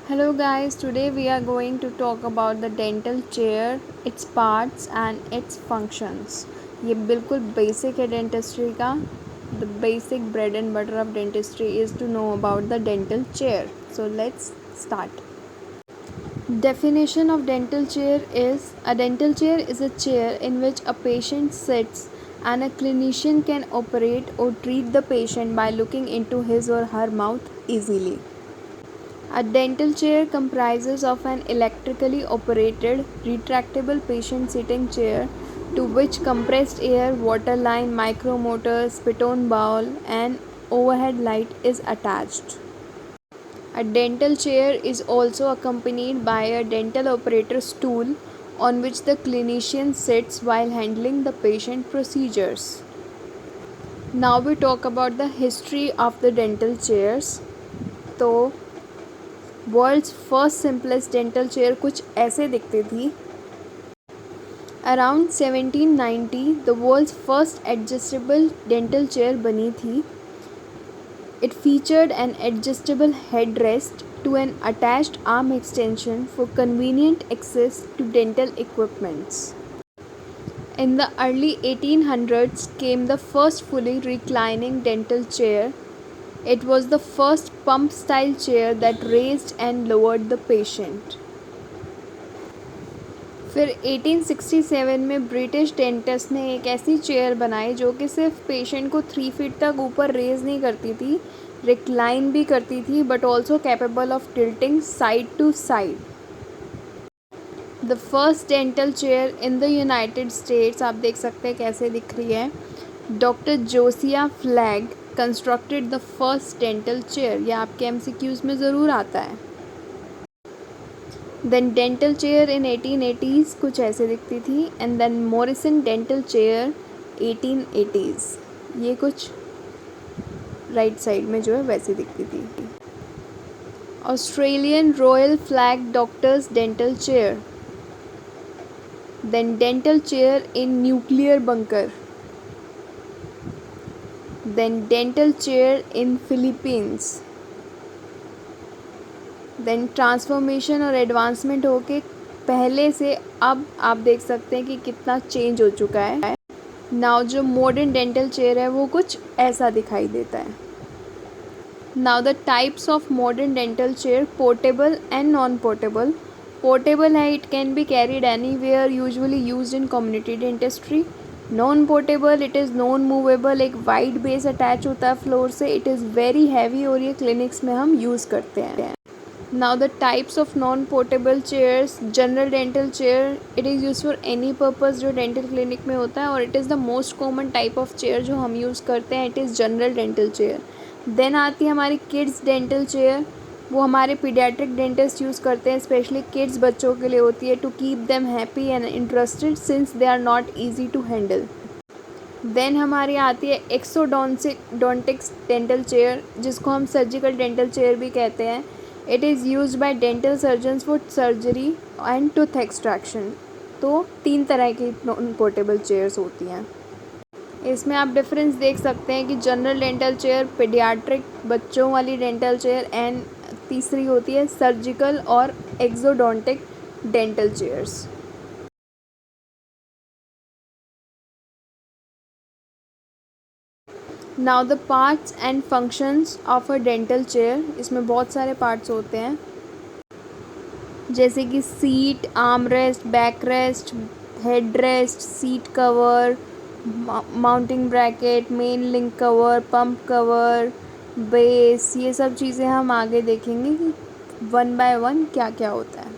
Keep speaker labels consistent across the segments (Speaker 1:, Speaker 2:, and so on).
Speaker 1: Hello guys, today we are going to talk about the dental chair, its parts and its functions. ये बिल्कुल basic है dentistry का. The basic bread and butter of dentistry is to know about the dental chair. So let's start. Definition of dental chair is a dental chair is a chair in which a patient sits and a clinician can operate or treat the patient by looking into his or her mouth easily. A dental chair comprises of an electrically operated, retractable patient sitting chair to which compressed air, water line, micromotor, spit-on bowl and overhead light is attached. A dental chair is also accompanied by a dental operator stool on which the clinician sits while handling the patient procedures. Now we talk about the history of the dental chairs. तो world's first simplest dental chair कुछ ऐसे दिखती थी. Around 1790 the world's first adjustable dental chair बनी थी. It featured an adjustable head rest to an attached arm extension for convenient access to dental equipments. In the early 1800s came the first fully reclining dental chair. It was the first pump-style chair that raised and lowered the patient. फिर 1867 में British dentist ने एक ऐसी chair बनाई जो कि सिर्फ patient को 3 फीट तक ऊपर रेज नहीं करती थी, रिक्लाइन भी करती थी, but also capable of tilting side to side. The first dental chair in the United States, आप देख सकते हैं कैसे दिख रही है. Doctor Josiah Flagg constructed the first dental chair. यह आपके MCQs में ज़रूर आता है. देन डेंटल चेयर इन 1880s कुछ ऐसे दिखती थी. And then Morrison dental chair 1880s. ये कुछ राइट साइड में जो है वैसी दिखती थी. Australian royal flag doctors dental chair. Then dental chair in nuclear bunker. Then dental chair in Philippines. Then transformation और एडवांसमेंट होके पहले से अब आप देख सकते हैं कि कितना चेंज हो चुका है. नाउ जो मॉडर्न डेंटल चेयर है वो कुछ ऐसा दिखाई देता है. Now the types of modern dental chair: portable and non portable. Portable है, it can be carried anywhere, usually used in community dentistry. Non portable, it is non movable, एक wide base attach होता है floor से. It is very heavy और ये clinics में हम use करते हैं. Now the types of non-portable chairs: general dental chair, it is used for any purpose जो dental clinic में होता है, और it is the most common type of chair जो हम use करते हैं. It is general dental chair. Then आती है हमारी kids dental chair. वो हमारे pediatric dentist यूज़ करते हैं, स्पेशली kids बच्चों के लिए होती है, to keep them happy and interested since they are not easy to handle. Then हमारी आती है एक्सोडोंटिक्स डेंटल चेयर, जिसको हम सर्जिकल डेंटल चेयर भी कहते हैं. It is use by dental surgeons for surgery and tooth extraction. तो 3 तरह की नॉन पोर्टेबल चेयर्स होती हैं. इसमें आप डिफरेंस देख सकते हैं कि जनरल डेंटल चेयर, पीडियाट्रिक बच्चों वाली डेंटल चेयर, एंड तीसरी होती है सर्जिकल और exodontic dental chairs. Now the parts and functions of a dental chair. इसमें बहुत सारे पार्ट्स होते हैं, जैसे कि seat, arm rest, back rest, head rest, seat cover, mounting bracket, main link cover, pump cover, base. ये सब चीज़ें हम आगे देखेंगे कि 1 बाय 1 क्या क्या होता है.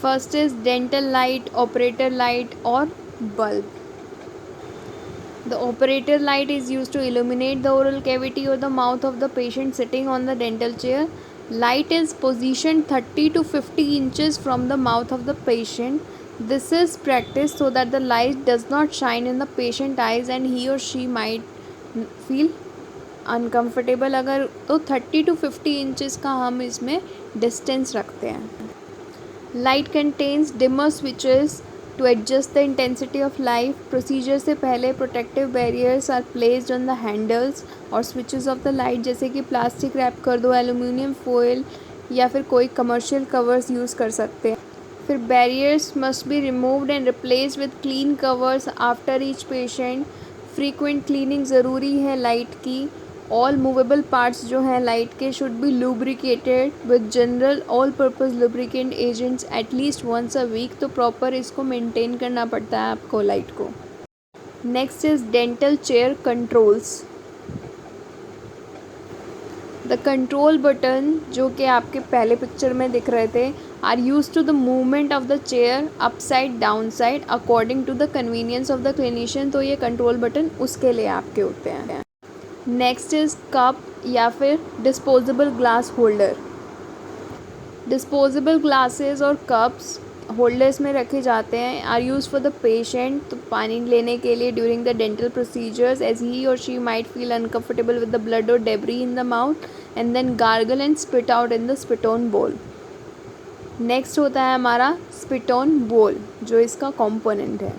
Speaker 1: First is dental light, operator light और bulb. The operator light is used to illuminate the oral cavity or the mouth of the patient sitting on the dental chair. Light is positioned 30 to 50 inches from the mouth of the patient. This is practiced so that the light does not shine in the patient eyes and he or she might feel uncomfortable. अगर तो 30 to 50 inches का हम इसमें distance रखते हैं. Light contains dimmer switches to adjust the intensity of light, procedure से पहले protective barriers are placed on the handles और स्विचेस ऑफ द लाइट, जैसे कि प्लास्टिक रैप कर दो, एल्यूमिनियम फॉइल या फिर कोई कमर्शियल कवर्स यूज़ कर सकते हैं। फिर barriers must be removed and replaced with clean covers after each patient. Frequent cleaning ज़रूरी है लाइट की। ऑल मूवेबल पार्ट्स जो हैं लाइट के should be lubricated with general all purpose lubricant agents at least once a week. तो proper इसको maintain करना पड़ता है आपको लाइट को। Next is dental chair controls. The control button जो कि आपके पहले पिक्चर में दिख रहे थे are use to the movement of the chair upside down side according to the convenience of the clinician. तो ये कंट्रोल बटन उसके लिए आपके होते हैं। नेक्स्ट इज़ कप या फिर disposable glass holder. Disposable glasses और कप्स होल्डर्स में रखे जाते हैं are use for the patient, तो पानी लेने के लिए during the dental procedures as he और she might feel uncomfortable with the blood और debris in the mouth and then gargle and spit out in the spit on bowl. Next होता है हमारा स्पिट ऑन बोल, जो इसका component है।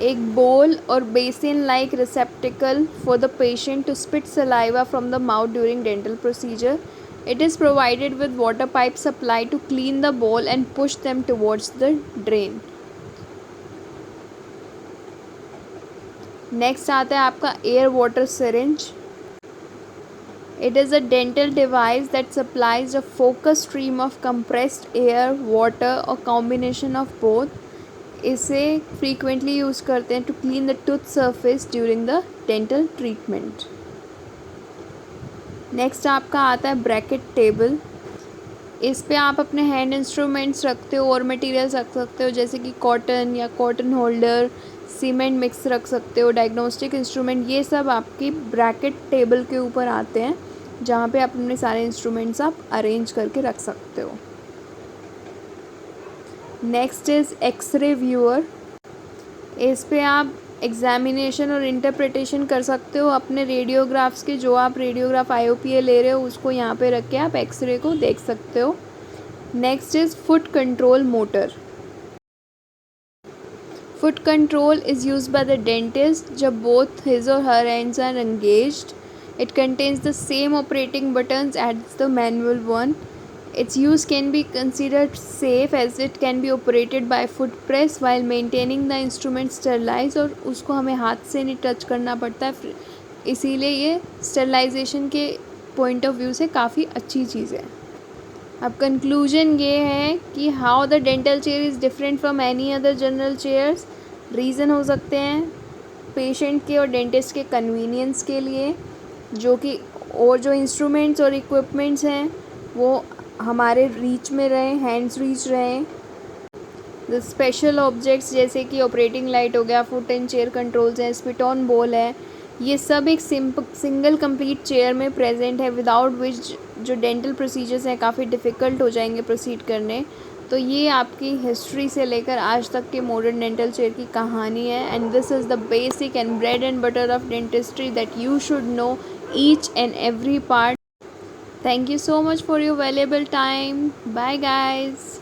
Speaker 1: एक बोल और basin like receptacle for the patient to spit saliva from the mouth during dental procedure. It is provided with water pipe supply to clean the bowl and push them towards the drain. Next आता है आपका air water syringe. It is a dental device that supplies a focused stream of compressed air, water or combination of both. इसे frequently use करते हैं to clean the tooth surface during the dental treatment. Next आपका आता है bracket table. इस पे आप अपने हैंड इंस्ट्रूमेंट्स रखते हो और मटेरियल्स रख सकते हो, जैसे कि कॉटन या कॉटन होल्डर, सीमेंट मिक्स रख सकते हो, डायग्नोस्टिक इंस्ट्रूमेंट, ये सब आपकी ब्रैकेट टेबल के ऊपर आते हैं, जहाँ पे आप अपने सारे इंस्ट्रूमेंट्स आप अरेंज करके रख सकते हो। Next is x-ray viewer. इस पे आप एग्जामिनेशन और इंटरप्रिटेशन कर सकते हो अपने रेडियोग्राफ्स के, जो आप रेडियोग्राफ IOPA ले रहे हो उसको यहाँ पे रख के आप एक्सरे को देख सकते हो। Next is foot control motor. Foot control is used by the dentist जब बोथ हिज और her hands are engaged. It contains the same operating buttons as the manual one. Its use can be considered safe as it can be operated by foot press while maintaining the instrument sterilized. और उसको हमें हाथ से नहीं touch करना पड़ता है, इसीलिए ये स्टेरिलाइजेशन के पॉइंट ऑफ व्यू से काफ़ी अच्छी चीज़ है। अब कंक्लूजन ये है कि how the dental chair is different from any other general chairs. Reason हो सकते हैं पेशेंट के और डेंटिस्ट के कन्वीनियंस के लिए, जो कि और जो इंस्ट्रूमेंट्स और इक्विपमेंट्स हैं वो हमारे रीच में रहें, हैंड्स रीच रहें। द स्पेशल ऑब्जेक्ट्स जैसे कि ऑपरेटिंग लाइट हो गया, फुट एंड चेयर कंट्रोल्स हैं, स्पिट ऑन बोल है, ये सब एक सिंगल कंप्लीट चेयर में प्रेजेंट है, विदाउट विच जो डेंटल प्रोसीजर्स हैं काफ़ी डिफ़िकल्ट हो जाएंगे प्रोसीड करने। तो ये आपकी हिस्ट्री से लेकर आज तक के मॉडर्न डेंटल चेयर की कहानी है, and this is the basic and bread and butter of dentistry that you should know each and every part. Thank you so much for your valuable time. Bye guys.